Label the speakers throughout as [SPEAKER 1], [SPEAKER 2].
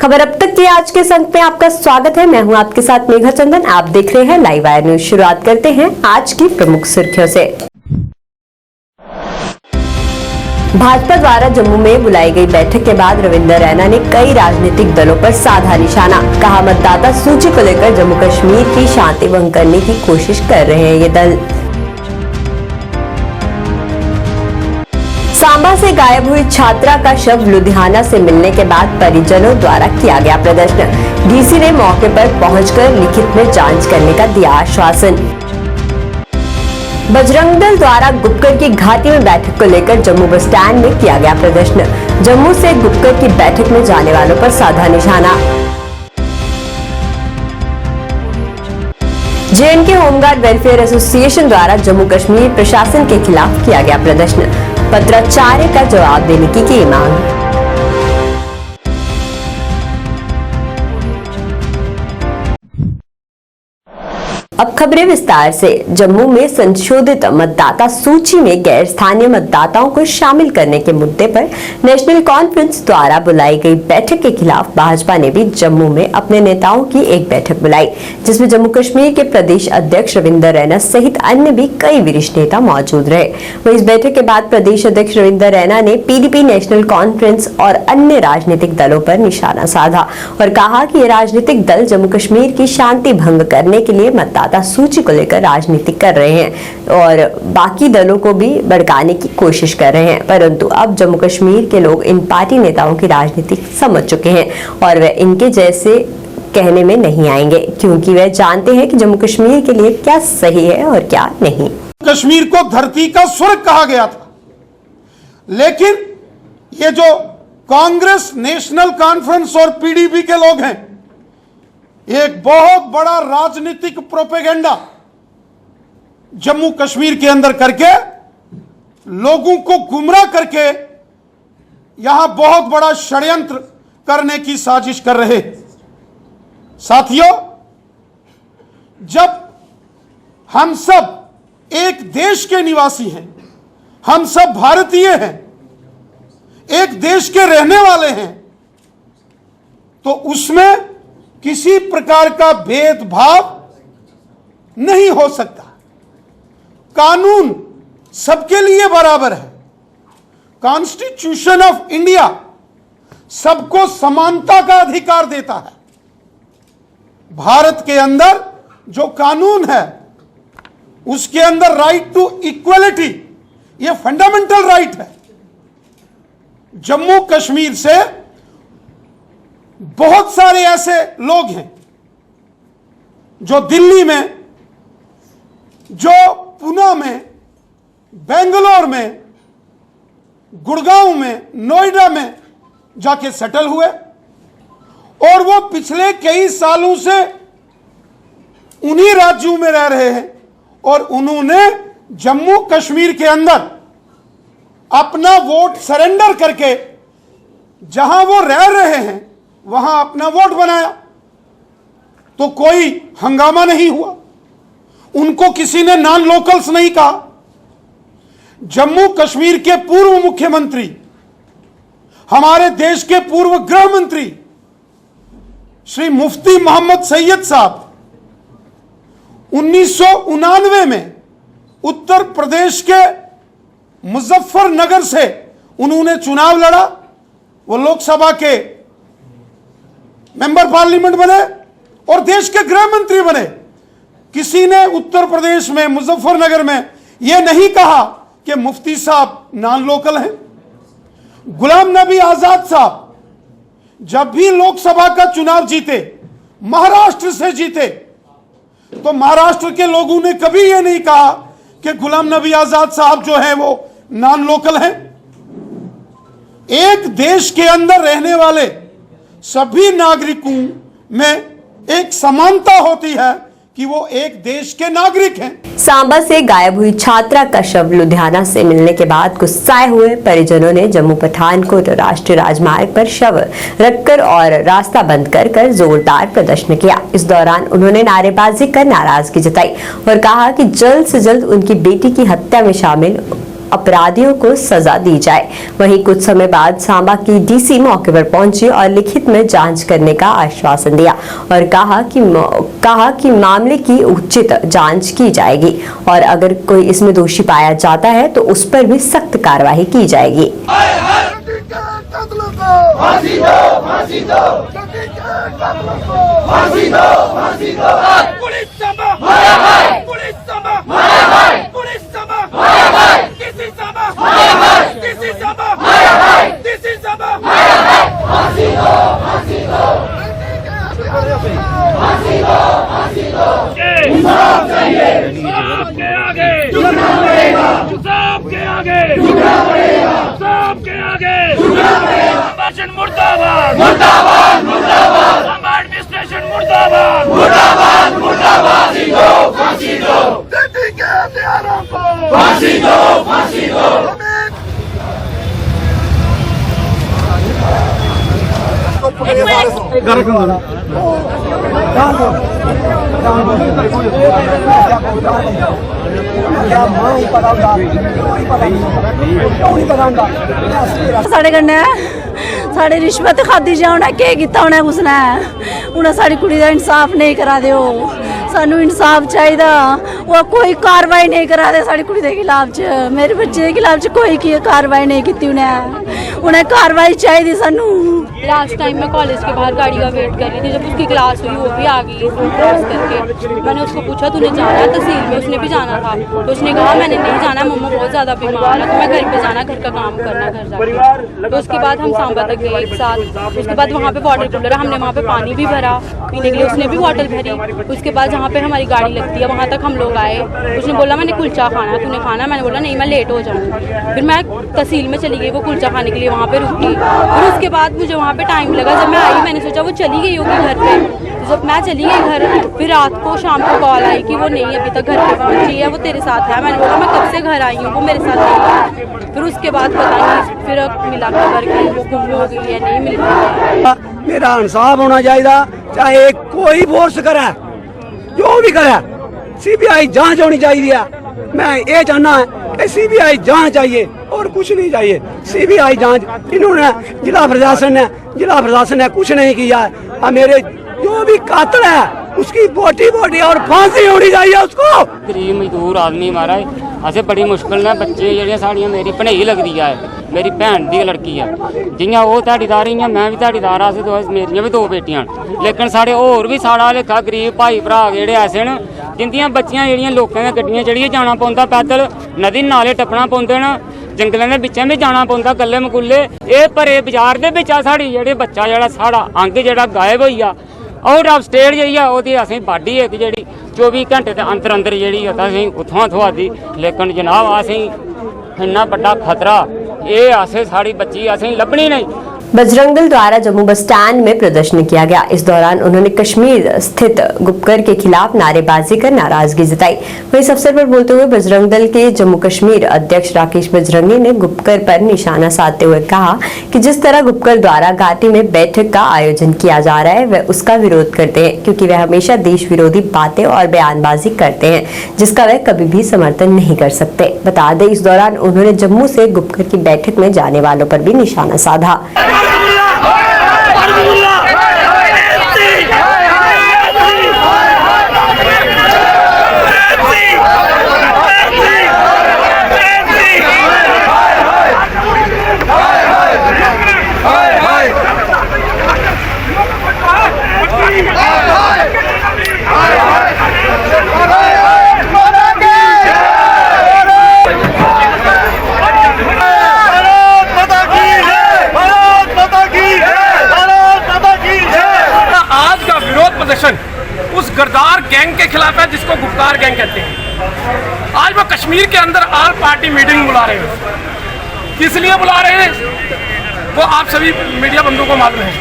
[SPEAKER 1] खबर अब तक की आज के अंक में आपका स्वागत है। मैं हूं आपके साथ मेघा चंदन। आप देख रहे हैं लाइव वायर न्यूज। शुरुआत करते हैं आज की प्रमुख सुर्खियों से। भाजपा द्वारा जम्मू में बुलाई गई बैठक के बाद रविंदर रैना ने कई राजनीतिक दलों पर साधा निशाना। कहा, मतदाता सूची को लेकर जम्मू कश्मीर की शांति भंग करने की कोशिश कर रहे हैं ये दल। सांबा से गायब हुई छात्रा का शव लुधियाना से मिलने के बाद परिजनों द्वारा किया गया प्रदर्शन। डीसी ने मौके पर पहुंचकर लिखित में जांच करने का दिया आश्वासन। बजरंग दल द्वारा गुपकर की घाटी में बैठक को लेकर जम्मू बस स्टैंड में किया गया प्रदर्शन। जम्मू से गुपकर की बैठक में जाने वालों पर साधा निशाना। जेएनके होमगार्ड वेलफेयर एसोसिएशन द्वारा जम्मू कश्मीर प्रशासन के खिलाफ किया गया प्रदर्शन। पत्राचार्य का जवाब देने की मांग। अब खबरें विस्तार से। जम्मू में संशोधित मतदाता सूची में गैर स्थानीय मतदाताओं को शामिल करने के मुद्दे पर नेशनल कॉन्फ्रेंस द्वारा बुलाई गई बैठक के खिलाफ भाजपा ने भी जम्मू में अपने नेताओं की एक बैठक बुलाई, जिसमें जम्मू कश्मीर के प्रदेश अध्यक्ष रविंदर रैना सहित अन्य भी कई वरिष्ठ नेता मौजूद रहे। वहीं इस बैठक के बाद प्रदेश अध्यक्ष रविंदर रैना ने पीडीपी, नेशनल कॉन्फ्रेंस और अन्य राजनीतिक दलों पर निशाना साधा और कहा कि ये राजनीतिक दल जम्मू कश्मीर की शांति भंग करने के लिए मतदाता सूची को लेकर राजनीति कर रहे हैं और बाकी दलों को भी भड़काने की कोशिश कर रहे हैं। परंतु अब जम्मू कश्मीर के लोग इन पार्टी नेताओं की राजनीति समझ चुके हैं और वे इनके जैसे कहने में नहीं आएंगे, क्योंकि वे जानते हैं कि जम्मू कश्मीर के लिए क्या सही है और क्या नहीं।
[SPEAKER 2] कश्मीर को धरती का स्वर्ग कहा गया था, लेकिन ये जो कांग्रेस, नेशनल कॉन्फ्रेंस और पीडीपी के लोग हैं, एक बहुत बड़ा राजनीतिक प्रोपेगेंडा जम्मू कश्मीर के अंदर करके लोगों को गुमराह करके यहां बहुत बड़ा षड्यंत्र करने की साजिश कर रहे। साथियों, जब हम सब एक देश के निवासी हैं, हम सब भारतीय हैं, एक देश के रहने वाले हैं, तो उसमें किसी प्रकार का भेदभाव नहीं हो सकता। कानून सबके लिए बराबर है। कॉन्स्टिट्यूशन ऑफ इंडिया सबको समानता का अधिकार देता है। भारत के अंदर जो कानून है उसके अंदर राइट टू इक्वलिटी, यह फंडामेंटल राइट है। जम्मू कश्मीर से बहुत सारे ऐसे लोग हैं जो दिल्ली में, जो पुणे में, बेंगलोर में, गुड़गांव में, नोएडा में जाके सेटल हुए और वो पिछले कई सालों से उन्हीं राज्यों में रह रहे हैं और उन्होंने जम्मू कश्मीर के अंदर अपना वोट सरेंडर करके जहां वो रह रहे हैं वहां अपना वोट बनाया, तो कोई हंगामा नहीं हुआ, उनको किसी ने नॉन लोकल्स नहीं कहा। जम्मू कश्मीर के पूर्व मुख्यमंत्री, हमारे देश के पूर्व गृह मंत्री श्री मुफ्ती मोहम्मद सैयद साहब 1999 में उत्तर प्रदेश के मुजफ्फरनगर से उन्होंने चुनाव लड़ा, वो लोकसभा के मेंबर पार्लियामेंट बने और देश के गृह मंत्री बने। किसी ने उत्तर प्रदेश में, मुजफ्फरनगर में यह नहीं कहा कि मुफ्ती साहब नॉन लोकल हैं। गुलाम नबी आजाद साहब जब भी लोकसभा का चुनाव जीते, महाराष्ट्र से जीते, तो महाराष्ट्र के लोगों ने कभी यह नहीं कहा कि गुलाम नबी आजाद साहब जो हैं वो नॉन लोकल हैं। एक देश के अंदर रहने वाले सभी नागरिकों में एक समानता होती है कि वो एक देश के नागरिक हैं।
[SPEAKER 1] सांबा से गायब हुई छात्रा का शव लुधियाना से मिलने के बाद गुस्साए हुए परिजनों ने जम्मू पठानकोट राष्ट्रीय राजमार्ग पर शव रखकर और रास्ता बंद कर जोरदार प्रदर्शन किया। इस दौरान उन्होंने नारेबाजी कर नाराजगी जताई और कहा कि जल्द से जल्द उनकी बेटी की हत्या में शामिल अपराधियों को सजा दी जाए। वहीं कुछ समय बाद सांबा की डीसी मौके पर पहुंची और लिखित में जांच करने का आश्वासन दिया और कहा कि मामले की उचित जांच की जाएगी और अगर कोई इसमें दोषी पाया जाता है तो उस पर भी सख्त कार्रवाई की जाएगी।
[SPEAKER 3] फांसी दो, फांसी दो, फांसी दो, फांसी दो। पुलिस सबा, पुलिस सबा, पुलिस सबा, किसी सबा, किसी सबा, किसी सबा। फांसी दो, फांसी दो, फांसी दो, फांसी दो। इंसाफ चाहिए, सबके आगे झुकना पड़ेगा, सबके आगे झुकना पड़ेगा, सबके आगे झुकना पड़ेगा। मुर्दाबाद, मुर्दाबाद, मुर्दाबाद। एडमिनिस्ट्रेशन मुर्दाबाद, मुर्दाबाद, मुर्दाबाद। फांसी दो, फांसी दो, दिल्ली के हत्यारों को फांसी दो, फांसी दो।
[SPEAKER 4] साढ़े कन्नै साढ़े रिश्वत खादी जा उन्हें केह् कीता उन्हें उसने उन्हें साड़ी कुड़ी दा इंसाफ नहीं करा दे सानू इंसाफ चाहिदा वो कोई कार्रवाई नहीं करा दे साड़ी कुड़ी दे खिलाफ च मेरे बच्चे के खिलाफ च कोई की कार्रवाई नहीं की उन्हें कार्रवाई चाहिए सानू।
[SPEAKER 5] लास्ट टाइम मैं कॉलेज के बाहर गाड़ी का वेट कर रही थी, जब उसकी क्लास हुई वो भी आ गई क्रॉस करके। मैंने उसको पूछा तूने जाना है तहसील में, उसने भी जाना था तो उसने कहा मैंने नहीं जाना, मम्मा बहुत ज़्यादा बीमार है तो मैं घर पे जाना, घर का काम करना घर जाकर। तो उसके बाद हम सांबा तक गए एक साथ। उसके बाद वहाँ पे वाटर कूलर है, हमने वहाँ पे पानी भी भरा पीने के लिए, उसने भी बॉटल भरी। उसके बाद जहाँ पे हमारी गाड़ी लगती है वहाँ तक हम लोग आए। उसने बोला मैंने कुलचा खाना है, तूने खाना? मैंने बोला नहीं मैं लेट हो जाऊँगी। फिर मैं तहसील में चली गई वो कुलचा खाने के लिए, वहाँ पे रुकी। फिर उसके बाद मुझे वहाँ पे टाइम लगा, जब मैं आई मैंने सोचा वो चली गई होगी घर पे। जब मैं चली गई घर, फिर रात को शाम को कॉल आई कि वो नहीं अभी तक घर पे पहुँची है, वो तेरे साथ है। मैंने बोला मैं कब से घर आई हूँ, वो मेरे साथ नहीं है। फिर उसके बाद पता नहीं फिर मिला खबर कि वो गुम हो गई है, नहीं मिल रही।
[SPEAKER 6] मेरा इंसाफ होना चाहिए, चाहे कोई फोर्स करे जो भी करे, सीबीआई जांच होनी चाहिए। मैं ये चाहना है कि सीबीआई जांच चाहिए और कुछ नहीं चाहिए। सीबीआई जांच इन्होंने जिला प्रशासन ने कुछ नहीं किया है। मेरे जो भी कातिल है उसकी बोटी और फांसी होनी चाहिए उसको।
[SPEAKER 7] गरीब मजदूर आदमी मारा असें बड़ी मुश्किल ने बच्चे जेह्ड़ियां साड़ियां मेरी भनेई लगदी है, मेरी भैन दी लड़की है, जियां ओह् ध्याड़ीदार इयां मैं भी ध्याड़ीदार। अस मेरियां भी 2 बेटियां न, लेकिन साढ़े होर भी साढ़ा लेखा गरीब भाई भरा जेह्ड़े ऐसे न जिंदियां बच्चियां जेह्ड़ियां लोकें दे गड्डियां चढ़ियै जाना पौंदा, पैदल नदी नाले टप्पना पौंदे न, जंगलें दे बिच्चें भी जाना पौंदा गल्ले मकुल्ले। एह् भरे बाजार दे बिच्चा साढ़ी जेह्ड़े बच्चा जेह्ड़ा साढ़ा अंग जेह्ड़ा गायब होई गेआ, आउट ऑफ स्टेट जाइए ओह्दी असें बाडी इक जेह्ड़ी 24 घंटे दे अंदर जेह्ड़ी असें उत्थुआं थ्होआ दी। लेकिन जनाब असें इन्ना बड्डा खतरा ये असें साड़ी बच्ची असें लब्भनी नहीं।
[SPEAKER 1] बजरंग दल द्वारा जम्मू बस स्टैंड में प्रदर्शन किया गया। इस दौरान उन्होंने कश्मीर स्थित गुपकर के खिलाफ नारेबाजी कर नाराजगी जताई। वहीं इस अवसर पर बोलते हुए बजरंग दल के जम्मू कश्मीर अध्यक्ष राकेश बजरंगी ने गुपकर पर निशाना साधते हुए कहा कि जिस तरह गुपकर द्वारा घाटी में बैठक का आयोजन किया जा रहा है वह उसका विरोध करते हैं, क्योंकि वह हमेशा देश विरोधी बातें और बयानबाजी करते हैं जिसका वह कभी भी समर्थन नहीं कर सकते। बता दें इस दौरान उन्होंने जम्मू से गुपकर की बैठक में जाने वालों पर भी निशाना साधा।
[SPEAKER 8] उस गद्दार गैंग के खिलाफ है जिसको गुप्कार गैंग कहते हैं। आज वो कश्मीर के अंदर ऑल पार्टी मीटिंग बुला रहे हैं। किस लिए बुला रहे हैं वो आप सभी मीडिया बंधुओं को मालूम है।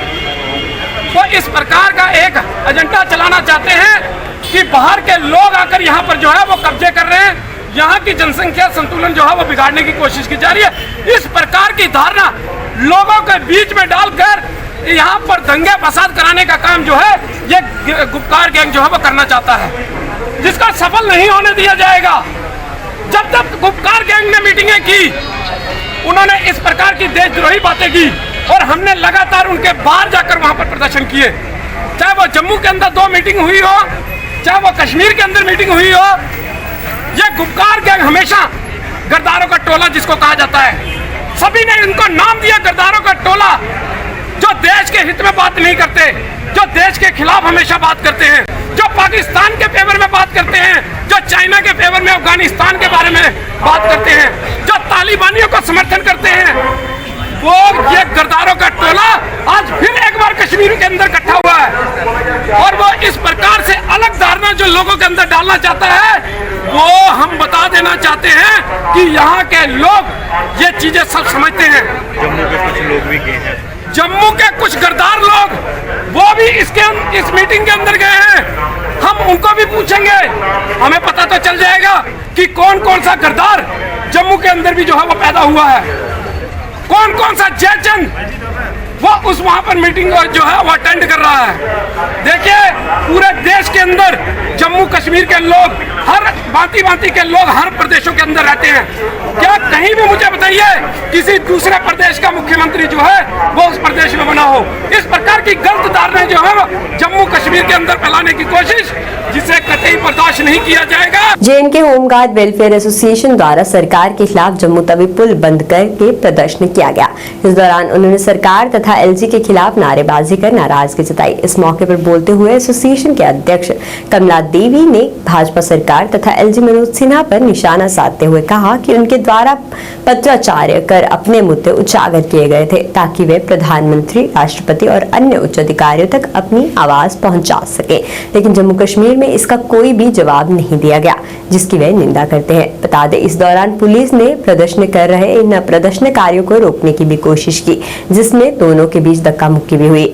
[SPEAKER 8] वो इस प्रकार का एक एजेंडा चलाना चाहते हैं कि बाहर के लोग आकर यहाँ पर जो है वो कब्जे कर रहे हैं, यहाँ की जनसंख्या संतुलन जो है वो बिगाड़ने की कोशिश की जा रही है। इस प्रकार की धारणा लोगों के बीच में डालकर यहाँ पर दंगे फसाद कराने का काम जो है ये गुप्कार गैंग जो है वो करना चाहता है, जिसका सफल नहीं होने दिया जाएगा। जब जब गुपकार गैंग ने मीटिंगें की, उन्होंने इस प्रकार की देशद्रोही बातें की और हमने लगातार उनके बाहर जाकर वहां पर प्रदर्शन किए। चाहे वो जम्मू के अंदर 2 मीटिंग हुई हो, चाहे वो कश्मीर के अंदर मीटिंग हुई हो, ये गुपकार गैंग हमेशा गद्दारों का टोला जिसको कहा जाता है, सभी ने इनको नाम दिया गद्दारों का टोला, जो देश के हित में बात नहीं करते, जो देश के खिलाफ हमेशा बात करते हैं, जो पाकिस्तान के फेवर में बात करते हैं, जो चाइना के फेवर में अफगानिस्तान के बारे में बात करते हैं, जो तालिबानियों को समर्थन करते हैं, वो ये गद्दारों का टोला आज फिर एक बार कश्मीर के अंदर इकट्ठा हुआ है और वो इस प्रकार से अलग धारणा जो लोगों के अंदर डालना चाहता है, वो हम बता देना चाहते हैं कि यहाँ के लोग ये चीजें सब समझते हैं।
[SPEAKER 9] जम्मू के कुछ लोग भी गए हैं,
[SPEAKER 8] जम्मू के कुछ गद्दार लोग वो भी इस मीटिंग के अंदर गए हैं। हम उनको भी पूछेंगे, हमें पता तो चल जाएगा कि कौन कौन सा गद्दार जम्मू के अंदर भी जो है वो पैदा हुआ है, कौन कौन सा जयचंद वो उस वहां पर मीटिंग जो है वो अटेंड कर रहा है। देखिए, पूरे देश के अंदर जम्मू कश्मीर के लोग, हर भांति के लोग हर प्रदेशों के अंदर रहते हैं। क्या कहीं भी मुझे बताइए किसी दूसरे प्रदेश का मुख्यमंत्री जो है वो उस प्रदेश में बना हो? इस प्रकार की गलत धारणाएं जो है जम्मू कश्मीर के अंदर फैलाने की कोशिश, जिसे कतई बर्दाश्त नहीं किया जाएगा।
[SPEAKER 1] JNK होमगार्ड वेलफेयर एसोसिएशन द्वारा सरकार के खिलाफ जम्मू तवी पुल बंद करके प्रदर्शन किया गया। इस दौरान उन्होंने सरकार तथा LG के खिलाफ नारेबाजी कर नाराजगी जताई। इस मौके पर बोलते हुए एसोसिएशन के अध्यक्ष कमला देवी ने भाजपा सरकार तथा LG मनोज सिन्हा पर निशाना साधते हुए कहा कि उनके द्वारा पत्राचार कर अपने मुद्दे उजागर किए गए थे ताकि वे प्रधानमंत्री, राष्ट्रपति और अन्य उच्च अधिकारियों तक अपनी आवाज पहुंचा सके, लेकिन जम्मू कश्मीर में इसका कोई भी जवाब नहीं दिया गया, जिसकी वे निंदा करते हैं। बता दें, इस दौरान पुलिस ने प्रदर्शन कर रहे इन प्रदर्शनकारियों को रोकने की भी कोशिश की, जिसमें दोनों के बीच धक्का मुक्की भी हुई।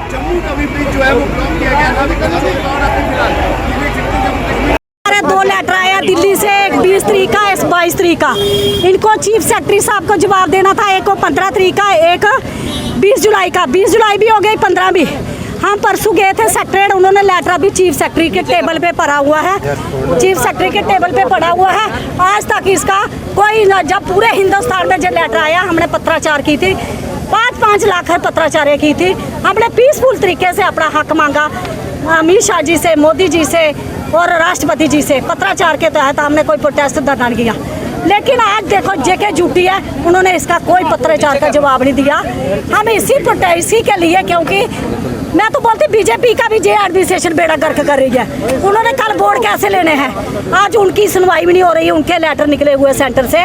[SPEAKER 6] जम्मू का भी ब्रिज जो है वो ब्लॉक किया गया था।
[SPEAKER 4] 2 लेटर आया दिल्ली से, एक 20 तारीख का, 22 तारीख का। इनको चीफ सेक्रेटरी साहब को जवाब देना था, एक को 15 तारीख का, एक 20 जुलाई का। 20 जुलाई भी हो गई, 15 भी। हम परसों गए थे सेक्रेटरी, उन्होंने लेटर अभी चीफ सेक्रेटरी के टेबल पे पड़ा हुआ है, चीफ सेक्रेटरी के टेबल पे पड़ा हुआ है। आज तक इसका कोई, जब पूरे हिंदुस्तान में जब लेटर आया, हमने पत्राचार की थी, 5-5 लाख पत्राचार की थी। हमने पीसफुल तरीके से अपना हक मांगा अमित शाह जी से, मोदी जी से और राष्ट्रपति जी से। पत्राचार के तहत हमने कोई प्रोटेस्ट धरना नहीं किया, लेकिन आज देखो जेके झूठी है, उन्होंने इसका कोई पत्राचार का जवाब नहीं दिया। हम इसी के लिए, क्योंकि मैं तो बोलती बीजेपी का भी जे एडमिनिस्ट्रेशन बेड़ा गर्क कर रही है। उन्होंने कल वोट कैसे लेने हैं, आज उनकी सुनवाई भी नहीं हो रही, उनके लेटर निकले हुए सेंटर से,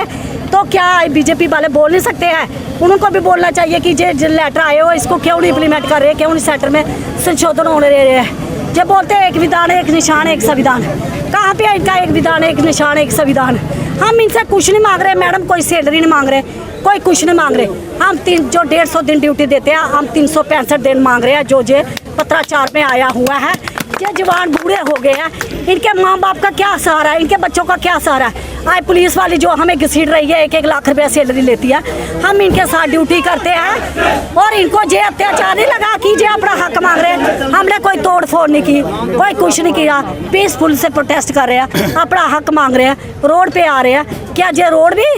[SPEAKER 4] तो क्या बीजेपी वाले बोल नहीं सकते हैं? उनको भी बोलना चाहिए कि जो लेटर आए हो इसको क्यों नहीं इम्प्लीमेंट कर रहे, क्यों नहीं सेंटर में संशोधन होने दे रहे हैं। जब बोलते हैं एक विधान, एक निशान, एक संविधान, कहाँ पे इनका एक विधान, एक निशान, एक संविधान? हम इनसे कुछ नहीं मांग रहे मैडम, कोई सैलरी नहीं मांग रहे, कोई कुछ नहीं मांग रहे। हम जो 150 दिन ड्यूटी देते हैं, हम 365 दिन मांग रहे हैं, जो पत्राचार में आया हुआ है। ये जवान बूढ़े हो गए हैं, इनके माँ बाप का क्या सहारा है, इनके बच्चों का क्या सहारा है? आज पुलिस वाली जो हमें घसीट रही है, 1-1 लाख रुपया सैलरी लेती है, हम इनके साथ ड्यूटी करते हैं और इनको जे अत्याचार नहीं लगा कि जे अपना हक मांग रहे हैं। हमने कोई तोड़ फोड़ नहीं की, कोई कुछ नहीं किया, पीसफुल से प्रोटेस्ट कर रहे हैं, अपना हक मांग रहे हैं, रोड पे आ रहे हैं। क्या जे रोड भी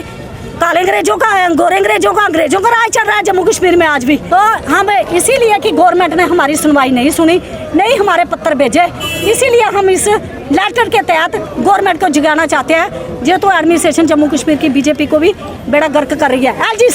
[SPEAKER 4] काले अंग्रेजों का, गोरे अंग्रेजों का राज चल रहा है जम्मू कश्मीर में आज भी? तो हम इसीलिए कि गवर्नमेंट ने हमारी सुनवाई नहीं सुनी, नहीं हमारे पत्र भेजे, इसीलिए हम इस लेटर के तहत गवर्नमेंट को जगाना चाहते हैं। जो तो एडमिनिस्ट्रेशन जम्मू कश्मीर की बीजेपी को भी बेड़ा गर्क कर रही है। LG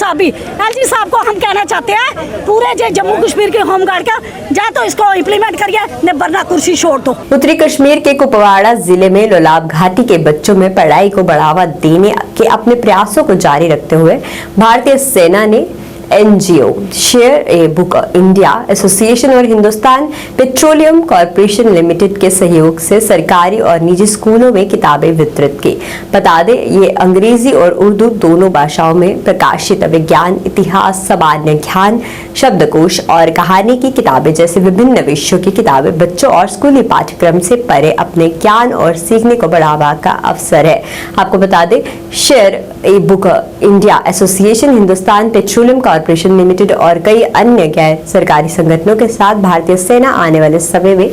[SPEAKER 4] साहब को हम कहना चाहते हैं, पूरे जो जम्मू कश्मीर के होमगार्ड का या तो इसको इम्प्लीमेंट करिए, न वरना कुर्सी छोड़ दो।
[SPEAKER 1] उत्तरी कश्मीर के कुपवाड़ा जिले में लोलाब घाटी के बच्चों में पढ़ाई को बढ़ावा देने के अपने प्रयासों को जारी रखते हुए भारतीय सेना ने NGO share a book India association और हिंदुस्तान पेट्रोलियम कॉरपोरेशन लिमिटेड के सहयोग से सरकारी और निजी स्कूलों में किताबें वितरित की। बता दें, ये अंग्रेजी और उर्दू दोनों भाषाओं में प्रकाशित विज्ञान, इतिहास, सामान्य ज्ञान, शब्दकोश और कहानी की किताबें जैसे विभिन्न विषयों की किताबें बच्चों और स्कूली पाठ्यक्रम से परे अपने ज्ञान और सीखने को बढ़ावा का अवसर है। आपको बता दें, share a book India association, Hindustan petroleum corporation limited और कई अन्य गैर सरकारी संगठनों के साथ भारतीय सेना आने वाले समय में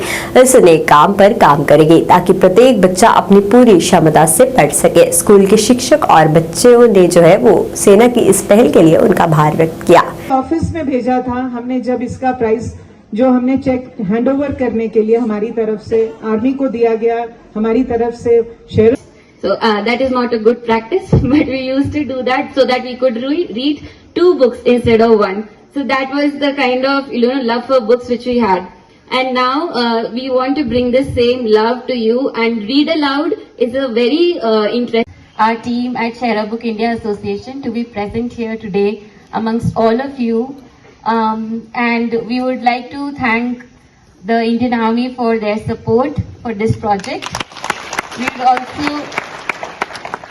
[SPEAKER 1] इस नए काम पर काम करेगी ताकि प्रत्येक बच्चा अपनी पूरी क्षमता से पढ़ सके। स्कूल के शिक्षक और बच्चों ने जो है वो सेना की इस पहल के लिए उनका आभार व्यक्त किया।
[SPEAKER 10] ऑफिस में भेजा था हमने, जब इसका प्राइस जो हमने चेक हैंडओवर करने के लिए हमारी तरफ से आर्मी को दिया गया, हमारी तरफ से share.
[SPEAKER 11] So that is not a good practice, but we used to do that so that we could read 2 books instead of 1. So that was the kind of love for books which we had. And now we want to bring the same love to you, and read aloud is a very interesting. Our team at Share a Book India Association to be present here today amongst all of you, and we would like to thank the Indian Army for their support for this project.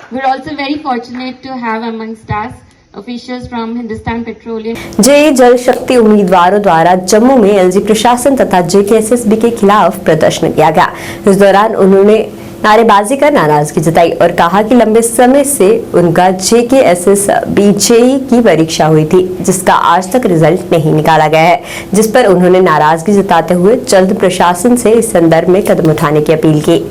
[SPEAKER 11] We're also very fortunate to have amongst us officials from Hindustan Petroleum.
[SPEAKER 1] JE Jal Shakti उम्मीदवारों द्वारा जम्मू में LG प्रशासन तथा JKSSB के खिलाफ प्रदर्शन किया गया। इस दौरान उन्होंने नारेबाजी कर नाराजगी जताई और कहा कि लंबे समय से उनका जेकेएसएसबी जेई की परीक्षा हुई थी जिसका आज तक रिजल्ट नहीं निकाला गया है, जिस पर उन्होंने नाराजगी जताते हुए जल्द प्रशासन से इस संदर्भ में कदम उठाने की अपील की।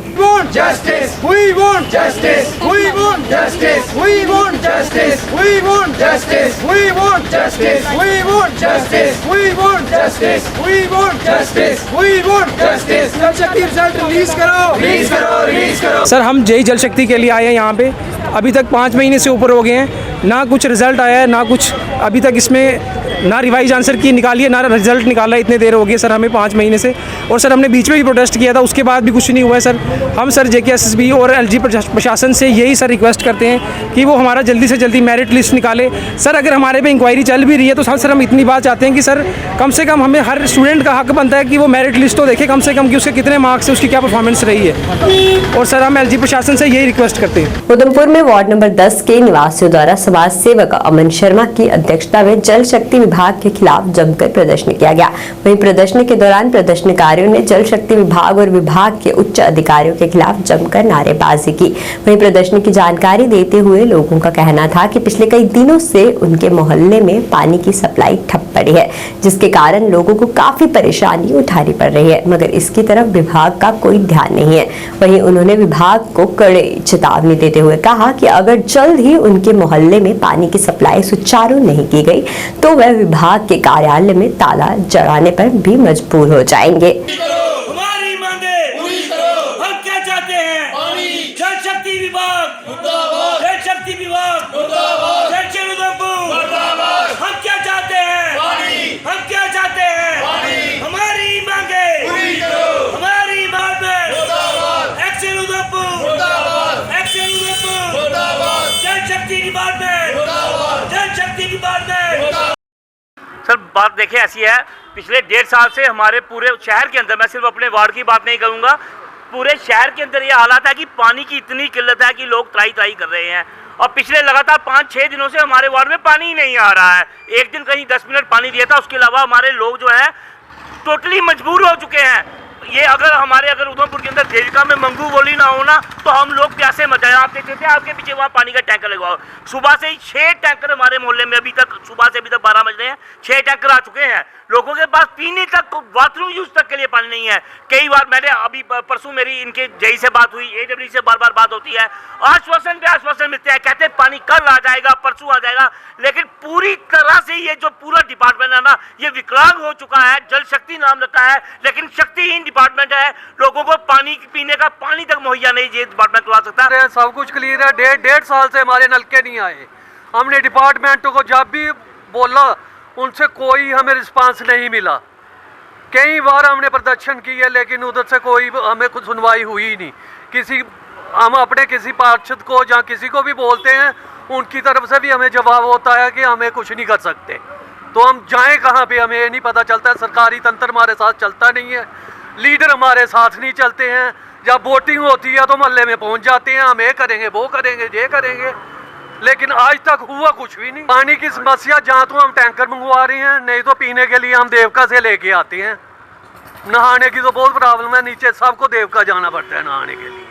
[SPEAKER 6] Justice, we want justice, we want justice, we want justice, we want justice, we want justice, we want justice, we want justice, we want justice, we want justice। जल शक्ति रिजल्ट रिलीज करो। Sir, हम JEE Jal शक्ति के लिए आए हैं यहाँ पे। अभी तक 5 महीने से ऊपर हो गए हैं, ना कुछ रिजल्ट आया है, ना कुछ अभी तक इसमें ना रिवाइज आंसर की निकाली है, ना रिजल्ट निकाला है। इतने देर हो गई सर हमें 5 महीने से। और सर हमने बीच में भी प्रोटेस्ट किया था, उसके बाद भी कुछ नहीं हुआ है सर। हम सर जेकेएसएसबी और एलजी प्रशासन से यही सर रिक्वेस्ट करते हैं कि वो हमारा जल्दी से जल्दी मेरिट लिस्ट निकाले। सर अगर हमारे पे इंक्वायरी चल भी रही है तो सर हम इतनी बात चाहते हैं कि सर कम से कम हमें हर स्टूडेंट का हक बनता है कि वो मेरिट लिस्ट तो देखे कम से कम कि उसके कितने मार्क्स है, उसकी क्या परफॉर्मेंस रही है। और सर हम एलजी प्रशासन से यही रिक्वेस्ट करते हैं।
[SPEAKER 1] उधमपुर में वार्ड नंबर 10 के निवासियों द्वारा समाज सेवक अमन शर्मा की अध्यक्षता में जल शक्ति विभाग के खिलाफ जमकर प्रदर्शन किया गया। वहीं प्रदर्शन के दौरान प्रदर्शनकारियों ने जल शक्ति विभाग और विभाग के उच्च अधिकारियों के खिलाफ जमकर नारेबाजी की। वहीं प्रदर्शन की जानकारी देते हुए लोगों का कहना था कि पिछले कई दिनों से उनके मोहल्ले में पानी की सप्लाई ठप पड़ी है, जिसके कारण लोगों को काफी परेशानी उठानी पड़ रही है, मगर इसकी तरफ विभाग का कोई ध्यान नहीं है। वहीं उन्होंने विभाग को कड़े चेतावनी देते हुए कहा कि अगर जल्द ही उनके मोहल्ले में पानी की सप्लाई सुचारू नहीं की गई तो वह विभाग के कार्यालय में ताला जड़ाने पर भी मजबूर हो जाएंगे।
[SPEAKER 3] हमारी मांगे पूरी करो। हम क्या चाहते हैं? जल शक्ति विभाग मुर्दाबाद, जल शक्ति विभाग मुर्दाबाद, जल शक्ति उधमपुर मुर्दाबाद। हम क्या चाहते हैं? हम क्या चाहते हैं? हमारी मांगे पूरी करो। हमारी मांगे मुर्दाबाद, एक्शन उधमपुर मुर्दाबाद, एक्शन उधमपुर मुर्दाबाद, जल शक्ति डिपार्टमेंट मुर्दाबाद, जल शक्ति डिपार्टमेंट।
[SPEAKER 12] सर बात देखिए ऐसी है, पिछले 1.5 साल से हमारे पूरे शहर के अंदर, मैं सिर्फ अपने वार्ड की बात नहीं करूंगा, पूरे शहर के अंदर ये हालात है कि पानी की इतनी किल्लत है कि लोग त्राही कर रहे हैं। और पिछले लगातार 5-6 दिनों से हमारे वार्ड में पानी ही नहीं आ रहा है। एक दिन कहीं 10 मिनट पानी दिया था, उसके अलावा हमारे लोग जो है टोटली मजबूर हो चुके हैं। ये अगर उधमपुर के अंदर देविका में मंगू बोली ना हो ना तो हम लोग प्यासे मर जाए। आप देख सकते हैं आपके पीछे वहाँ पानी का टैंकर लगा हुआ, सुबह से ही 6 टैंकर हमारे मोहल्ले में अभी तक, सुबह से अभी तक 12 बज रहे हैं, 6 टैंकर आ चुके हैं। लोगों के पास पीने तक, बाथरूम यूज तक के लिए पानी नहीं है। कई बार मैंने अभी परसों मेरी इनके जेई से बात हुई, एडब्ल्यू से बार बात होती है, आश्वासन पे आश्वासन मिलते हैं, कहते हैं पानी कल आ जाएगा, परसों आ जाएगा, लेकिन पूरी तरह से ये जो पूरा डिपार्टमेंट है ना, ये विकलांग हो चुका है। जल शक्ति नाम रखा है लेकिन शक्तिहीन डिपार्टमेंट है। लोगों को पानी पीने का पानी तक मुहैया नहीं ये डिपार्टमेंट करवा सकता है।
[SPEAKER 6] सब कुछ क्लियर है, 1.5 साल से हमारे नलके नहीं आए। हमने डिपार्टमेंट को जब भी बोला उनसे कोई हमें रिस्पांस नहीं मिला। कई बार हमने प्रदर्शन किया लेकिन उधर से कोई हमें कुछ सुनवाई हुई नहीं। हम अपने किसी पार्षद को या किसी को भी बोलते हैं, उनकी तरफ से भी हमें जवाब होता है कि हमें कुछ नहीं कर सकते। तो हम जाएं कहाँ पे, हमें ये नहीं पता चलता। सरकारी तंत्र हमारे साथ चलता नहीं है, लीडर हमारे साथ नहीं चलते हैं। जब वोटिंग होती है तो मोहल्ले में पहुंच जाते हैं, हम ये करेंगे वो करेंगे ये करेंगे, लेकिन आज तक हुआ कुछ भी नहीं। पानी की समस्या, जहाँ तो हम टैंकर मंगवा रहे हैं, नहीं तो पीने के लिए हम देवका से लेके आते हैं। नहाने की तो बहुत प्रॉब्लम है, नीचे सबको देवका जाना पड़ता है नहाने के लिए।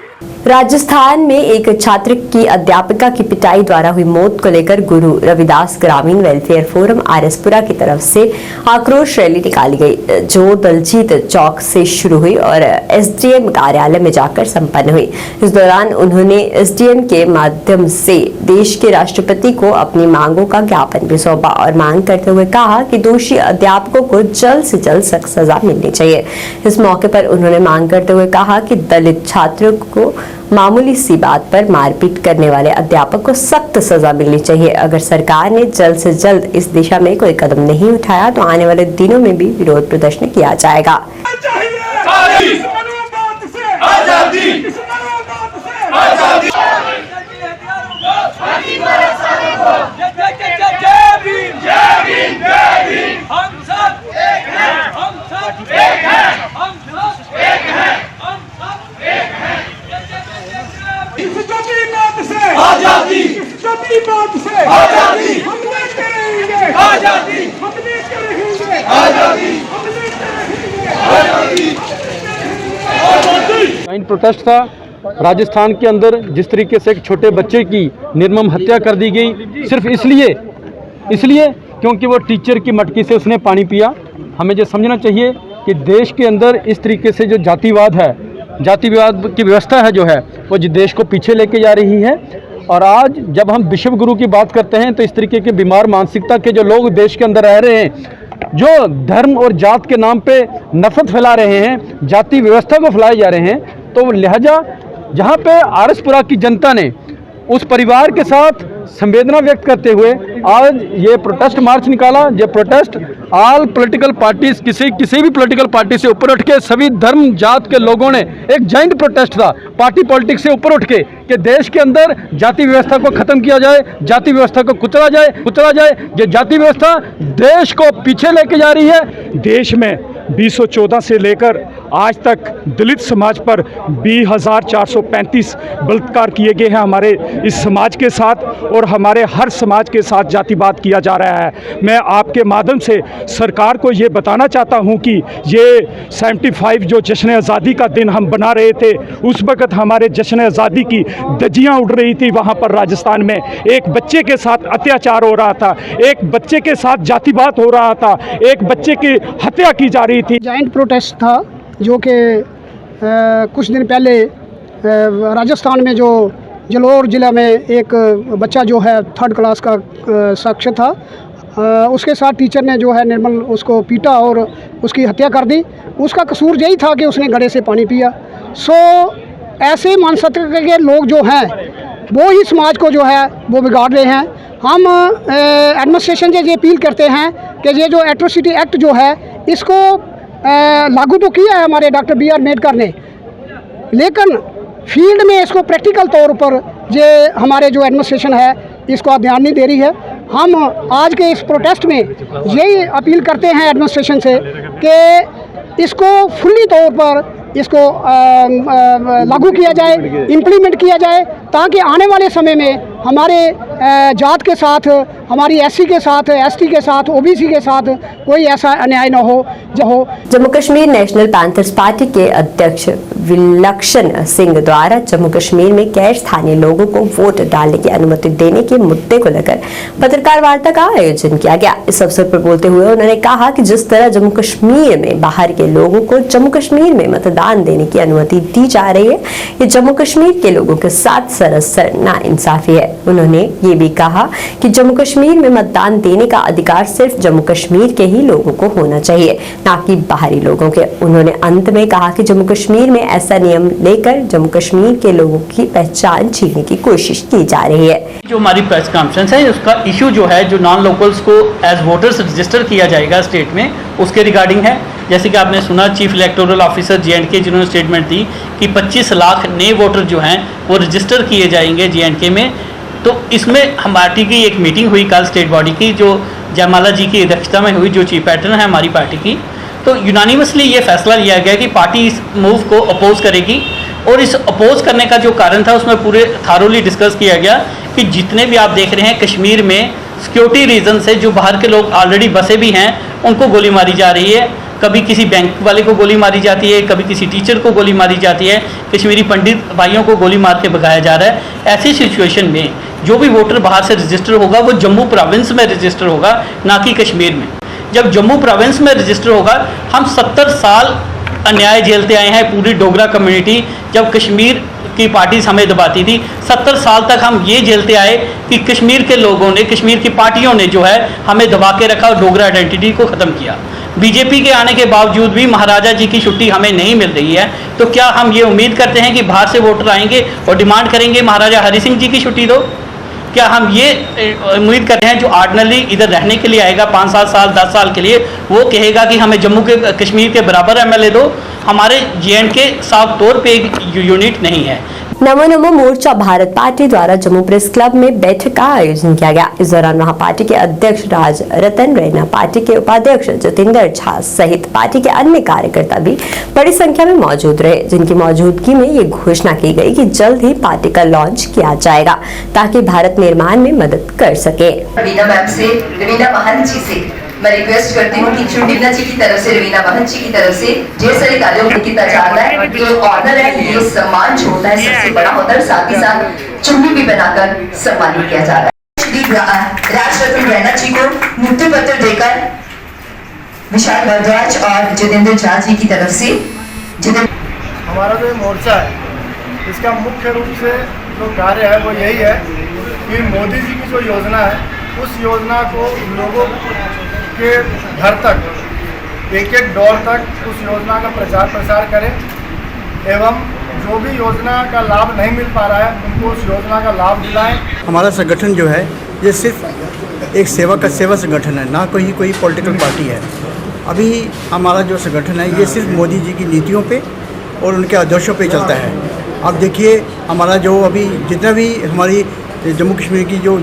[SPEAKER 1] राजस्थान में एक छात्र की अध्यापिका की पिटाई द्वारा हुई मौत को लेकर गुरु रविदास ग्रामीण वेलफेयर फोरम आरएसपुरा की तरफ से आक्रोश रैली निकाली गई, जो दलजीत चौक से शुरू हुई और एसडीएम कार्यालय में जाकर संपन्न हुई। इस दौरान उन्होंने एसडीएम के माध्यम से देश के राष्ट्रपति को अपनी मांगों का ज्ञापन भी सौंपा और मांग करते हुए कहा कि दोषी अध्यापकों को जल्द से जल्द सख्त सजा मिलनी चाहिए। इस मौके पर उन्होंने मांग करते हुए कहा कि दलित छात्रों को मामूली सी बात पर मारपीट करने वाले अध्यापक को सख्त सजा मिलनी चाहिए। अगर सरकार ने जल्द से जल्द इस दिशा में कोई कदम नहीं उठाया तो आने वाले दिनों में भी विरोध प्रदर्शन किया जाएगा।
[SPEAKER 3] आजादी सभी बात से आजादी हम लेके रहेंगे, आजादी हम लेके रहेंगे, आजादी हम लेके रहेंगे, आजादी।
[SPEAKER 6] जॉइंट प्रोटेस्ट था राजस्थान के अंदर, जिस तरीके से एक छोटे बच्चे की निर्मम हत्या कर दी गई सिर्फ इसलिए क्योंकि वो टीचर की मटकी से उसने पानी पिया। हमें ये समझना चाहिए कि देश के अंदर इस तरीके से जो जातिवाद है, जातिवाद की व्यवस्था है जो है, वो देश को पीछे लेके जा रही है। और आज जब हम विश्व गुरु की बात करते हैं तो इस तरीके के बीमार मानसिकता के जो लोग देश के अंदर रह रहे हैं, जो धर्म और जात के नाम पे नफरत फैला रहे हैं, जाति व्यवस्था को फैलाए जा रहे हैं, तो लिहाजा जहाँ पे आरएसपुरा की जनता ने उस परिवार के साथ संवेदना व्यक्त करते हुए आज ये प्रोटेस्ट मार्च निकाला। ये प्रोटेस्ट ऑल पॉलिटिकल पार्टीज, किसी भी पॉलिटिकल पार्टी से ऊपर उठ के सभी धर्म जात के लोगों ने, एक जॉइंट प्रोटेस्ट था पार्टी पॉलिटिक्स से ऊपर उठ के, कि देश के अंदर जाति व्यवस्था को खत्म किया जाए, जाति व्यवस्था को कुचला जाए। ये जाति व्यवस्था देश को पीछे लेके जा रही है।
[SPEAKER 13] देश में 2014 से लेकर आज तक दलित समाज पर 20,435 बलात्कार किए गए हैं हमारे इस समाज के साथ, और हमारे हर समाज के साथ जातिवाद किया जा रहा है। मैं आपके माध्यम से सरकार को ये बताना चाहता हूँ कि ये 75 जो जश्न आज़ादी का दिन हम बना रहे थे, उस वक़्त हमारे जश्न आज़ादी की धज्जियाँ उड़ रही थी। वहाँ पर राजस्थान में एक बच्चे के साथ अत्याचार हो रहा था, एक बच्चे के साथ जातिवाद हो रहा था, एक बच्चे की हत्या की जा रही थी।
[SPEAKER 14] जॉइंट प्रोटेस्ट था जो कि कुछ दिन पहले राजस्थान में जो जलोर ज़िला में एक बच्चा जो है 3rd क्लास का शख्स था, उसके साथ टीचर ने जो है निर्मल उसको पीटा और उसकी हत्या कर दी। उसका कसूर यही था कि उसने घड़े से पानी पिया। ऐसे मानसिकता के लोग जो हैं वो ही समाज को जो है वो बिगाड़ रहे हैं। हम एडमिनिस्ट्रेशन से ये अपील करते हैं कि ये जो एट्रोसिटी एक्ट जो है इसको लागू तो किया है हमारे डॉक्टर बी आर अम्बेडकर ने, लेकिन फील्ड में इसको प्रैक्टिकल तौर पर ये हमारे जो एडमिनिस्ट्रेशन है इसको ध्यान नहीं दे रही है। हम आज के इस प्रोटेस्ट में यही अपील करते हैं एडमिनिस्ट्रेशन से कि इसको फुल्ली तौर पर इसको लागू किया जाए, इम्प्लीमेंट किया जाए, ताकि आने वाले समय में हमारे जात के साथ, हमारी एससी के साथ, एसटी के साथ, ओबीसी के साथ कोई ऐसा अन्याय न हो जो हो।
[SPEAKER 1] Jammu Kashmir national panthers party के अध्यक्ष विलक्षण सिंह द्वारा जम्मू कश्मीर में गैर स्थानीय लोगों को वोट डालने की अनुमति देने के मुद्दे को लेकर पत्रकार वार्ता का आयोजन किया गया। इस अवसर पर बोलते हुए उन्होंने कहा कि जिस तरह जम्मू कश्मीर में बाहर के लोगों को जम्मू कश्मीर में मतदान देने की अनुमति दी जा रही है, ये जम्मू कश्मीर के लोगों के साथ सरासर नाइंसाफी है। उन्होंने ये भी कहा कि जम्मू कश्मीर में मतदान देने का अधिकार सिर्फ जम्मू कश्मीर के ही लोगों को होना चाहिए, ना कि बाहरी लोगों के। उन्होंने अंत में कहा कि जम्मू कश्मीर में ऐसा नियम लेकर जम्मू कश्मीर के लोगों की पहचान छीनने की कोशिश की जा रही है।
[SPEAKER 15] जो हमारी प्रेस कॉन्फ्रेंस है उसका इशू जो है, जो नॉन लोकल्स को एज वोटर्स रजिस्टर किया जाएगा स्टेट में, उसके रिगार्डिंग है। जैसे कि आपने सुना चीफ इलेक्टोरल ऑफिसर J&K जिन्होंने स्टेटमेंट दी कि 25 लाख नए वोटर जो हैं वो रजिस्टर किए जाएंगे J&K में तो इसमें हम पार्टी की एक मीटिंग हुई कल स्टेट बॉडी की, जो जयमाला जी की अध्यक्षता में हुई, जो चीफ पैटर्न है हमारी पार्टी की। तो यूनानिमसली ये फैसला लिया गया कि पार्टी इस मूव को अपोज करेगी, और इस अपोज करने का जो कारण था उसमें पूरे थारोली डिस्कस किया गया कि जितने भी आप देख रहे हैं कश्मीर में सिक्योरिटी रीज़न से जो बाहर के लोग ऑलरेडी बसे भी हैं उनको गोली मारी जा रही है, कभी किसी बैंक वाले को गोली मारी जाती है, कभी किसी टीचर को गोली मारी जाती है, कश्मीरी पंडित भाइयों को गोली मार के भगाया जा रहा है। ऐसी सिचुएशन में जो भी वोटर बाहर से रजिस्टर होगा वो जम्मू प्रोविंस में रजिस्टर होगा, ना कि कश्मीर में। जब जम्मू प्रोविंस में रजिस्टर होगा, हम 70 साल अन्याय झेलते आए हैं पूरी डोगरा कम्युनिटी, जब कश्मीर की पार्टीज हमें दबाती थी 70 साल तक हम ये झेलते आए कि कश्मीर के लोगों ने, कश्मीर की पार्टियों ने जो है हमें दबा के रखा और डोगरा आइडेंटिटी को ख़त्म किया। बीजेपी के आने के बावजूद भी महाराजा जी की छुट्टी हमें नहीं मिल रही है, तो क्या हम ये उम्मीद करते हैं कि बाहर से वोटर आएंगे और डिमांड करेंगे महाराजा हरि सिंह जी की छुट्टी दो? क्या हम ये उम्मीद करते हैं जो ऑर्डिनरली इधर रहने के लिए आएगा 5 साल 10 साल के लिए, वो कहेगा कि हमें जम्मू के कश्मीर के बराबर एमएलए दो? हमारे JNK साफ तौर पे एक यूनिट नहीं है।
[SPEAKER 1] नमो नमो मोर्चा भारत पार्टी द्वारा जम्मू प्रेस क्लब में बैठक का आयोजन किया गया। इस दौरान वहां पार्टी के अध्यक्ष राज रतन रैना, पार्टी के उपाध्यक्ष जतेंद्र झा सहित पार्टी के अन्य कार्यकर्ता भी बड़ी संख्या में मौजूद रहे, जिनकी मौजूदगी में ये घोषणा की गई कि जल्द ही पार्टी का लॉन्च किया जाएगा ताकि भारत निर्माण में मदद कर सके।
[SPEAKER 16] रवीना मैम से, रवीना महंत जी से मैं रिक्वेस्ट करती हूँ कि चुंडीना जी की तरफ से, रवीना महंत जी की तरफ से ढेर सारे कार्यों को किया जा रहा है। जो ऑनर है, ये सम्मान जो होता है सबसे बड़ा होता है, साथ ही साथ चुन्नी भी बनाकर सम्मानित किया जा रहा है। राज रतन रैना जी को मुक्ति पत्र देकर विशाल भारद्वाज और जतेंद्र झा जी की तरफ से।
[SPEAKER 17] हमारा जो मोर्चा है इसका मुख्य रूप से जो कार्य है वो यही है कि मोदी जी की जो योजना है उस योजना को लोगों के घर तक, एक डोर तक उस योजना का प्रचार प्रसार करें, एवं जो भी योजना का लाभ नहीं मिल पा रहा है उनको उस योजना का लाभ दिलाएं।
[SPEAKER 6] हमारा संगठन जो है ये सिर्फ एक सेवा संगठन है, ना कोई पॉलिटिकल पार्टी है। अभी हमारा जो संगठन है ये सिर्फ मोदी जी की नीतियों पे और उनके आदर्शों पे चलता है। अब देखिए हमारा जो अभी जितना भी हमारी जम्मू कश्मीर की जो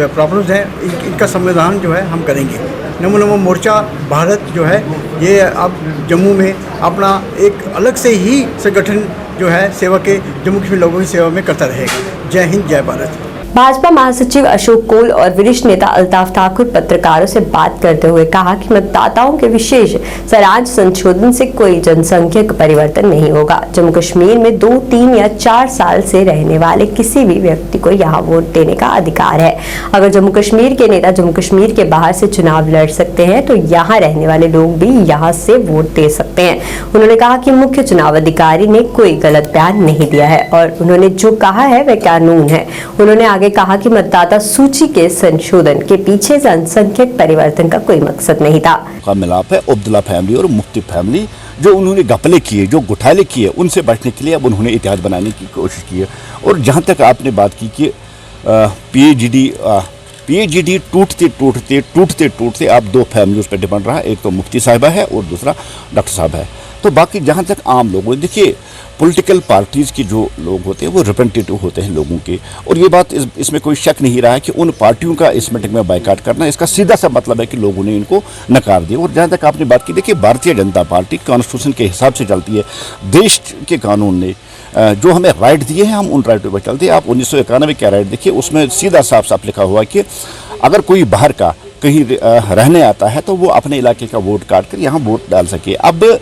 [SPEAKER 6] प्रॉब्लम्स हैं इनका समाधान जो है हम करेंगे। नमो नमो मोर्चा भारत जो है ये अब जम्मू में अपना एक अलग से ही संगठन जो है सेवा के, जम्मू कश्मीर लोगों की सेवा में करता रहेगा। जय हिंद, जय भारत।
[SPEAKER 1] भाजपा महासचिव अशोक कोल और वरिष्ठ नेता अल्ताफ ठाकुर पत्रकारों से बात करते हुए कहा कि मतदाताओं के विशेष स्वराज संशोधन से कोई जनसंख्यक परिवर्तन नहीं होगा। जम्मू कश्मीर में 2, 3 या 4 साल से रहने वाले किसी भी व्यक्ति को यहाँ वोट देने का अधिकार है। अगर जम्मू कश्मीर के नेता जम्मू कश्मीर के बाहर से चुनाव लड़ सकते हैं तो यहाँ रहने वाले लोग भी यहाँ से वोट दे सकते हैं। उन्होंने कहा कि मुख्य चुनाव अधिकारी ने कोई गलत बयान नहीं दिया है और उन्होंने जो कहा है वह कानून है। उन्होंने आगे कहा कि मतदाता सूची के संशोधन के पीछे जनसंख्यक परिवर्तन का कोई मकसद नहीं था।
[SPEAKER 18] का मिलाप है अब्दुल्ला फैमिली और मुफ्ती फैमिली, जो उन्होंने घपले किए, जो घोटाले किए, उनसे बचने के लिए अब उन्होंने इतिहाद बनाने की कोशिश की है। और जहाँ तक आपने बात की कि PAGD टूटते अब 2 फैमिली उस पर डिपेंड रहा, एक तो मुफ्ती साहिबा है और दूसरा डॉक्टर साहब है। तो बाकी जहाँ तक आम लोगों, देखिए पॉलिटिकल पार्टीज़ के जो लोग होते हैं वो रिप्रेजेंटेटिव होते हैं लोगों के, और ये बात इसमें कोई शक नहीं रहा है कि उन पार्टियों का इस मीटिंग में बायकाट करना, इसका सीधा सा मतलब है कि लोगों ने इनको नकार दिया। और जहाँ तक आपने बात की, देखिए भारतीय जनता पार्टी कॉन्स्टिट्यूशन के हिसाब से चलती है। देश के कानून ने जो हमें राइट दिए हैं हम उन राइटों पर चलते हैं। आप 1991 का राइट देखिए, उसमें सीधा साफ लिखा हुआ है कि अगर कोई बाहर का कहीं रहने आता है तो वो अपने इलाके का वोट काट कर यहाँ वोट डाल सके। अब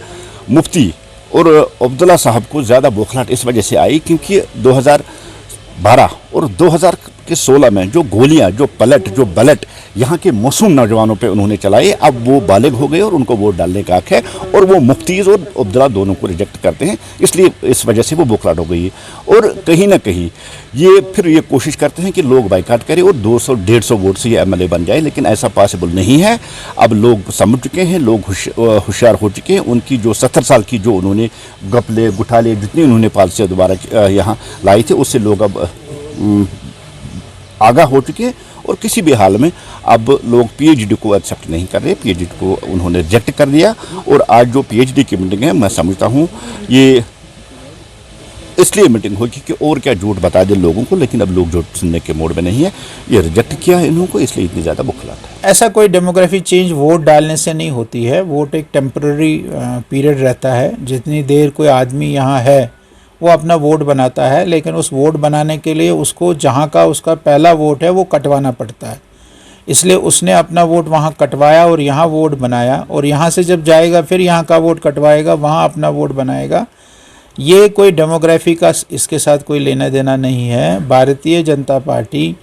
[SPEAKER 18] मुफ्ती और अब्दुल्ला साहब को ज़्यादा बौखलाहट इस वजह से आई क्योंकि 2012 और 2016 में जो गोलियां, जो बैलेट यहाँ के मासूम नौजवानों पे उन्होंने चलाए, अब वो बालिग हो गए और उनको वोट डालने का हक है, और वो मुफ्तीज़ और अब्दुल्ला दोनों को रिजेक्ट करते हैं, इसलिए इस वजह से वो बौखलाहट हो गई। और कहीं ना कहीं ये कोशिश करते हैं कि लोग बाइकाट करें और 200-150 वोट से ये MLA बन जाए, लेकिन ऐसा पॉसिबल नहीं है। अब लोग समझ चुके हैं, लोग होशियार हो चुके हैं। उनकी जो 70 साल की जो उन्होंने घपले घुटाले जितनी उन्होंने पॉलिसियाँ दोबारा यहाँ लाई थी, उससे लोग अब आगाह हो चुके हैं। और किसी भी हाल में अब लोग PAGD को एक्सेप्ट नहीं कर रहे, PAGD को उन्होंने रिजेक्ट कर दिया। और आज जो PAGD की मीटिंग है, मैं समझता हूँ ये इस इसलिए मीटिंग हुई कि और क्या झूठ बता दे लोगों को, लेकिन अब लोग झूठ सुनने के मूड में नहीं है। ये रिजेक्ट किया है इन्हों को, इसलिए इतनी ज़्यादा बुखलाहट है।
[SPEAKER 19] ऐसा कोई डेमोग्राफी चेंज वोट डालने से नहीं होती है। वोट एक टेम्पररी पीरियड रहता है। जितनी देर कोई आदमी यहाँ है वो अपना वोट बनाता है, लेकिन उस वोट बनाने के लिए उसको जहाँ का उसका पहला वोट है वो कटवाना पड़ता है। इसलिए उसने अपना वोट वहाँ कटवाया और यहाँ वोट बनाया, और यहाँ से जब जाएगा फिर यहाँ का वोट कटवाएगा, वहाँ अपना वोट बनाएगा। ये कोई डेमोग्राफी का इसके साथ कोई लेना देना नहीं है। भारतीय जनता पार्टी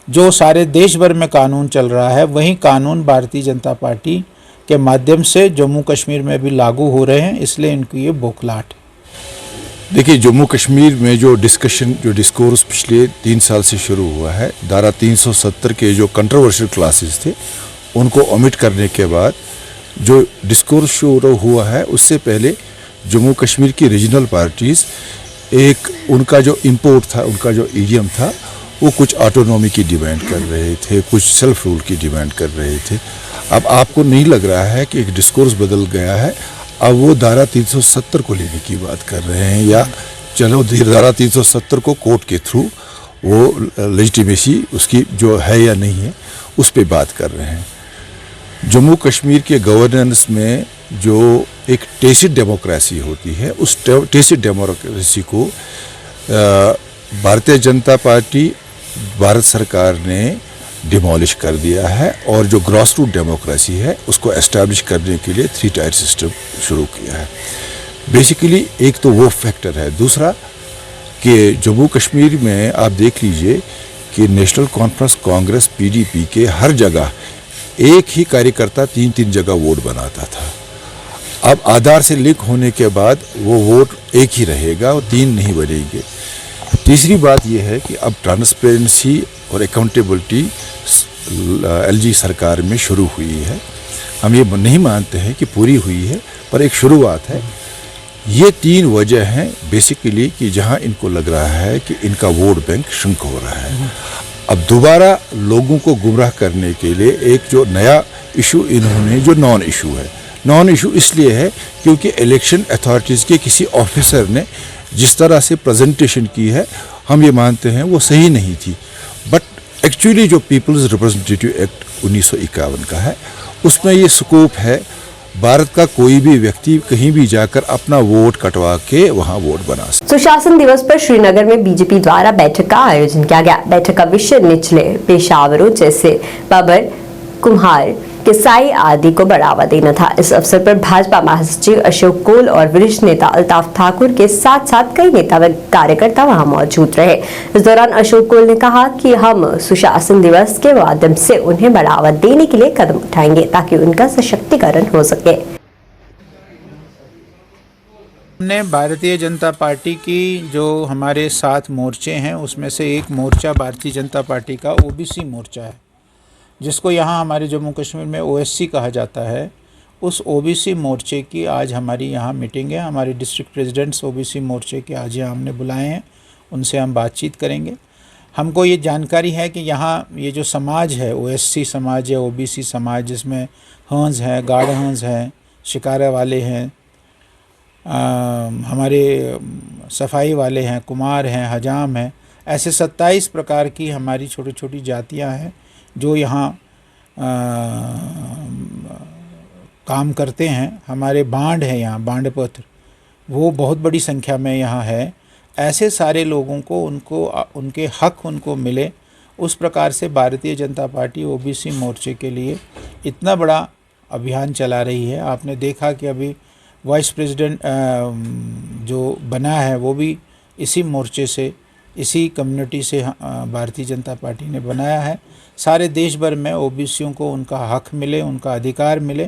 [SPEAKER 19] जो सारे देश भर में कानून चल रहा है, वही कानून भारतीय जनता पार्टी के माध्यम से जम्मू कश्मीर में भी लागू हो रहे हैं, इसलिए इनकी ये बौखलाहट है।
[SPEAKER 20] देखिए, जम्मू कश्मीर में जो डिस्कशन, जो डिस्कोर्स पिछले 3 साल से शुरू हुआ है, धारा 370 के जो कंट्रोवर्शियल क्लासेस थे उनको ओमिट करने के बाद जो डिस्कोर्स शुरू हुआ है, उससे पहले जम्मू कश्मीर की रीजनल पार्टीज़ एक उनका जो इंपोर्ट था, उनका जो ईडीएम था, वो कुछ ऑटोनॉमी की डिमांड कर रहे थे, कुछ सेल्फ रूल की डिमांड कर रहे थे। अब आपको नहीं लग रहा है कि एक डिस्कोर्स बदल गया है? अब वो धारा 370 को लेने की बात कर रहे हैं, या चलो धारा 370 को कोर्ट के थ्रू वो लेजिटिमेसी उसकी जो है या नहीं है उस पर बात कर रहे हैं। जम्मू कश्मीर के गवर्नेंस में जो एक टेसिड डेमोक्रेसी होती है, उस टेसिड डेमोक्रेसी को भारतीय जनता पार्टी, भारत सरकार ने डिमोलिश कर दिया है, और जो ग्रॉस रूट डेमोक्रेसी है उसको एस्टैब्लिश करने के लिए 3 टायर सिस्टम शुरू किया है। बेसिकली एक तो वो फैक्टर है। दूसरा कि जम्मू कश्मीर में आप देख लीजिए कि नेशनल कॉन्फ्रेंस कांग्रेस पीडीपी के हर जगह एक ही कार्यकर्ता 3-3 जगह वोट बनाता था। अब आधार से लिंक होने के बाद वो वोट एक ही रहेगा और 3 नहीं बनेंगे। तीसरी बात यह है कि अब ट्रांसपेरेंसी और अकाउंटेबिलिटी एलजी सरकार में शुरू हुई है। हम ये नहीं मानते हैं कि पूरी हुई है, पर एक शुरुआत है। ये 3 वजह हैं बेसिकली कि जहां इनको लग रहा है कि इनका वोट बैंक श्रिंक हो रहा है। अब दोबारा लोगों को गुमराह करने के लिए एक जो नया इशू इन्होंने, जो नॉन इशू है, नॉन इशू इसलिए है क्योंकि इलेक्शन अथॉरिटीज़ के किसी ऑफिसर ने जिस तरह से प्रेजेंटेशन की है, हम ये मानते हैं वो सही नहीं थी। बट एक्चुअली जो पीपल्स रिप्रेजेंटेटिव एक्ट 1951 का है, उसमें ये स्कोप है भारत का कोई भी व्यक्ति कहीं भी जाकर अपना वोट कटवा के वहां वोट बना सकता।
[SPEAKER 1] सुशासन दिवस पर श्रीनगर में बीजेपी द्वारा बैठक का आयोजन किया गया। बैठक का विषय निचले पेशावरों जैसे बाबर, कुम्हार, किसाई आदि को बढ़ावा देना था। इस अवसर पर भाजपा महासचिव अशोक कोल और वरिष्ठ नेता अल्ताफ ठाकुर के साथ साथ कई नेता व कार्यकर्ता वहां मौजूद रहे। इस दौरान अशोक कोल ने कहा कि हम सुशासन दिवस के माध्यम से उन्हें बढ़ावा देने के लिए कदम उठाएंगे ताकि उनका सशक्तिकरण हो सके।
[SPEAKER 19] हमने भारतीय जनता पार्टी की जो हमारे 7 मोर्चे हैं, उसमें से एक मोर्चा भारतीय जनता पार्टी का ओबीसी मोर्चा है, जिसको यहाँ हमारे जम्मू कश्मीर में ओएससी कहा जाता है। उस ओबीसी मोर्चे की आज हमारी यहाँ मीटिंग है। हमारे डिस्ट्रिक्ट प्रेसिडेंट्स ओबीसी मोर्चे के आज यहाँ हमने बुलाए हैं, उनसे हम बातचीत करेंगे। हमको ये जानकारी है कि यहाँ ये जो समाज है, ओएससी समाज है, ओबीसी समाज, जिसमें हंस हैं, गाढ़ हंस हैं, शिकारा वाले हैं, हमारे सफाई वाले हैं, कुमार हैं, हजाम हैं, ऐसे 27 प्रकार की हमारी छोटी छोटी जातियाँ हैं जो यहाँ काम करते हैं। हमारे बांड हैं यहाँ, बांड पत्र, वो बहुत बड़ी संख्या में यहाँ है। ऐसे सारे लोगों को उनके हक उनको मिले, उस प्रकार से भारतीय जनता पार्टी ओबीसी मोर्चे के लिए इतना बड़ा अभियान चला रही है। आपने देखा कि अभी वाइस प्रेसिडेंट जो बना है वो भी इसी मोर्चे से, इसी कम्युनिटी से भारतीय जनता पार्टी ने बनाया है। सारे देश भर में ओबीसियों को उनका हक मिले, उनका अधिकार मिले,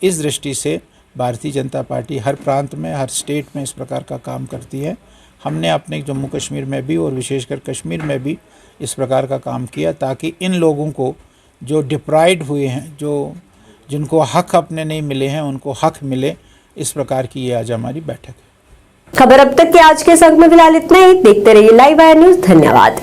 [SPEAKER 19] इस दृष्टि से भारतीय जनता पार्टी हर प्रांत में, हर स्टेट में इस प्रकार का काम करती है। हमने अपने जम्मू कश्मीर में भी और विशेषकर कश्मीर में भी इस प्रकार का काम किया ताकि इन लोगों को जो डिप्राइव्ड हुए हैं, जो जिनको हक अपने नहीं मिले हैं, उनको हक मिले। इस प्रकार की ये आज हमारी बैठक है।
[SPEAKER 1] खबर अब तक के आज के संग में फिलहाल इतना ही। देखते रहिए लाइव वायर न्यूज़। धन्यवाद।